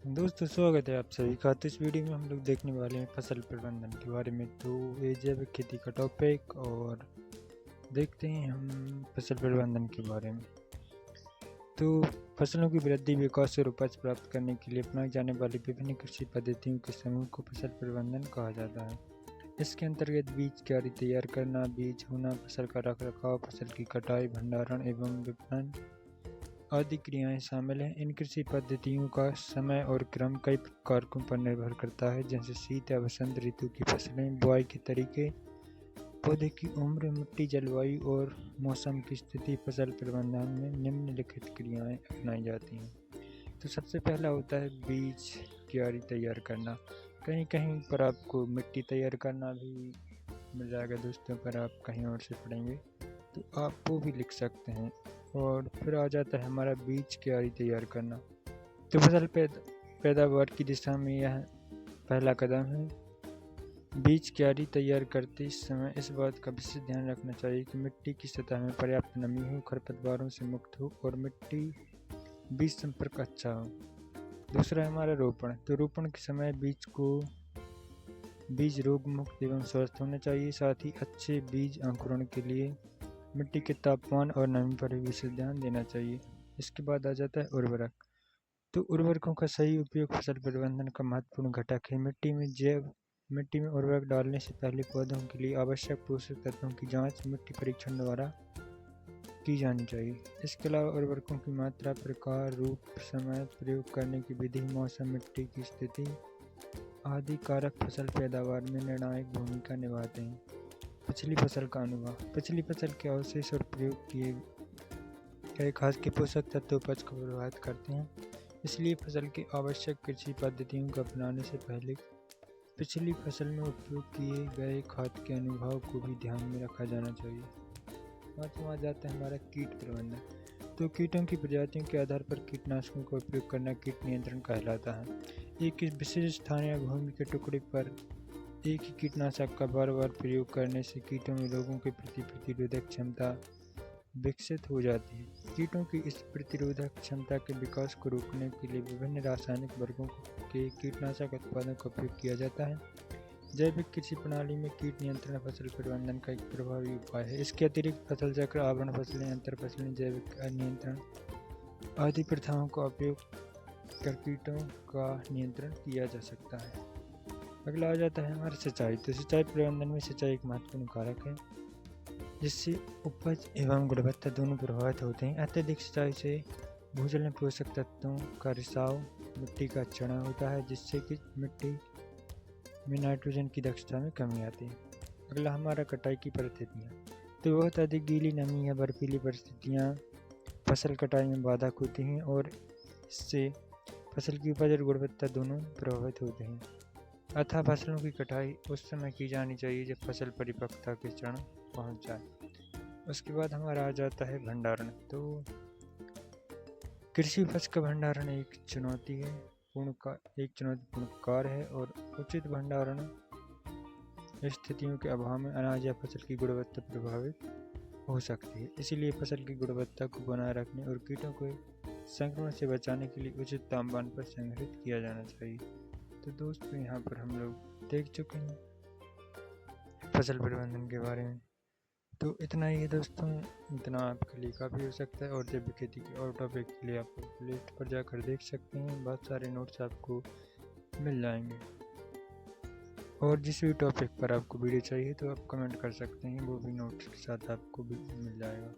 दोस्तों स्वागत है आप सभी का। तो इस वीडियो में हम लोग देखने वाले हैं फसल प्रबंधन के बारे में। तो ये जैविक खेती का टॉपिक और देखते हैं हम फसल प्रबंधन के बारे में। तो फसलों की वृद्धि, विकास और उपज प्राप्त करने के लिए अपनाई जाने वाली विभिन्न कृषि पद्धतियों के समूह को फसल प्रबंधन कहा जाता है। इसके अंतर्गत बीज क्यारी तैयार करना, बीज होना, फसल का रखरखाव, फसल की कटाई, भंडारण एवं विपणन आदि क्रियाएं शामिल हैं। इन कृषि पद्धतियों का समय और क्रम कई कारकों पर निर्भर करता है, जैसे शीत या वसंत ऋतु की फसलें, बुआई के तरीके, पौधे की उम्र, मिट्टी, जलवायु और मौसम की स्थिति। फसल प्रबंधन में निम्नलिखित क्रियाएं अपनाई जाती हैं। तो सबसे पहला होता है बीज क्यारी तैयार करना। कहीं कहीं पर आपको मिट्टी तैयार करना भी मिल जाएगा दोस्तों, पर आप कहीं और से पढ़ेंगे तो आप वो भी लिख सकते हैं। और फिर आ जाता है हमारा बीज क्यारी तैयार करना। तो फसल पैदावार की दिशा में यह पहला कदम है। बीज क्यारी तैयार करते समय इस बात का विशेष ध्यान रखना चाहिए कि मिट्टी की सतह में पर्याप्त नमी हो, खरपतवारों से मुक्त हो और मिट्टी बीज संपर्क अच्छा हो। दूसरा है हमारा रोपण। तो रोपण के समय बीज रोग मुक्त एवं स्वस्थ होना चाहिए। साथ ही अच्छे बीज अंकुरण के लिए मिट्टी के तापमान और नमी पर भी विशेष ध्यान देना चाहिए। इसके बाद आ जाता है उर्वरक। तो उर्वरकों का सही उपयोग फसल प्रबंधन का महत्वपूर्ण घटक है। मिट्टी में उर्वरक डालने से पहले पौधों के लिए आवश्यक पोषक तत्वों की जांच मिट्टी परीक्षण द्वारा की जानी चाहिए। इसके अलावा उर्वरकों की मात्रा, प्रकार, रूप, समय, प्रयोग करने की विधि, मौसम, मिट्टी की स्थिति आदि कारक फसल पैदावार में निर्णायक भूमिका निभाते हैं। पिछली फसल का अनुभव। पिछली फसल के अवशेष और प्रयोग किए गए खाद के पोषक तत्व उपज को प्रभावित करते हैं। इसलिए फसल की आवश्यक कृषि पद्धतियों को अपनाने से पहले पिछली फसल में उपयोग किए गए खाद के अनुभव को भी ध्यान में रखा जाना चाहिए। पाँचवां आ जाता है हमारा कीट प्रबंधन। तो कीटों की प्रजातियों के आधार पर कीटनाशकों का उपयोग करना कीट नियंत्रण कहलाता है। एक विशेष स्थान या भूमि के टुकड़े पर एक ही कीटनाशक का बार बार प्रयोग करने से कीटों में रोगों के प्रति प्रतिरोधक क्षमता विकसित हो जाती है। कीटों की इस प्रतिरोधक क्षमता के विकास को रोकने के लिए विभिन्न रासायनिक वर्गों के कीटनाशक उत्पादों का उपयोग किया जाता है। जैविक कृषि प्रणाली में कीट नियंत्रण फसल प्रबंधन का एक प्रभावी उपाय है। इसके अतिरिक्त फसल चक्र, आवरण फसलें, अंतर फसलें, जैविक नियंत्रण आदि प्रथाओं का उपयोग कर कीटों का नियंत्रण किया जा सकता है। अगला आ जाता है हमारा सिंचाई। तो सिंचाई प्रबंधन में सिंचाई एक महत्वपूर्ण कारक है, जिससे उपज एवं गुणवत्ता दोनों प्रभावित होते हैं। अत्यधिक सिंचाई से भूजल में पोषक तत्वों का रिसाव, मिट्टी का क्षरण होता है, जिससे कि मिट्टी में नाइट्रोजन की दक्षता में कमी आती है। अगला हमारा कटाई की परिस्थितियाँ। तो बहुत अधिक गीली, नमी या बर्फीली परिस्थितियाँ फसल कटाई में बाधक होती हैं और इससे फसल की उपज और गुणवत्ता दोनों प्रभावित होते हैं। अतः फसलों की कटाई उस समय की जानी चाहिए जब फसल परिपक्वता के चरण पहुंच जाए। उसके बाद हमारा आ जाता है भंडारण। तो कृषि उपज का भंडारण एक चुनौतीपूर्ण कार्य है और उचित भंडारण स्थितियों के अभाव में अनाज या फसल की गुणवत्ता प्रभावित हो सकती है। इसीलिए फसल की गुणवत्ता को बनाए रखने और कीटों को संक्रमण से बचाने के लिए उचित तापमान पर संग्रहित किया जाना चाहिए। तो दोस्तों यहाँ पर हम लोग देख चुके हैं फसल प्रबंधन के बारे में। तो इतना ही है दोस्तों, इतना आपके लिए काफ़ी हो सकता है। और जैविक खेती के और टॉपिक के लिए आप प्लेलिस्ट पर जाकर देख सकते हैं, बहुत सारे नोट्स आपको मिल जाएंगे। और जिस भी टॉपिक पर आपको वीडियो चाहिए तो आप कमेंट कर सकते हैं, वो भी नोट्स के साथ आपको भी मिल जाएगा।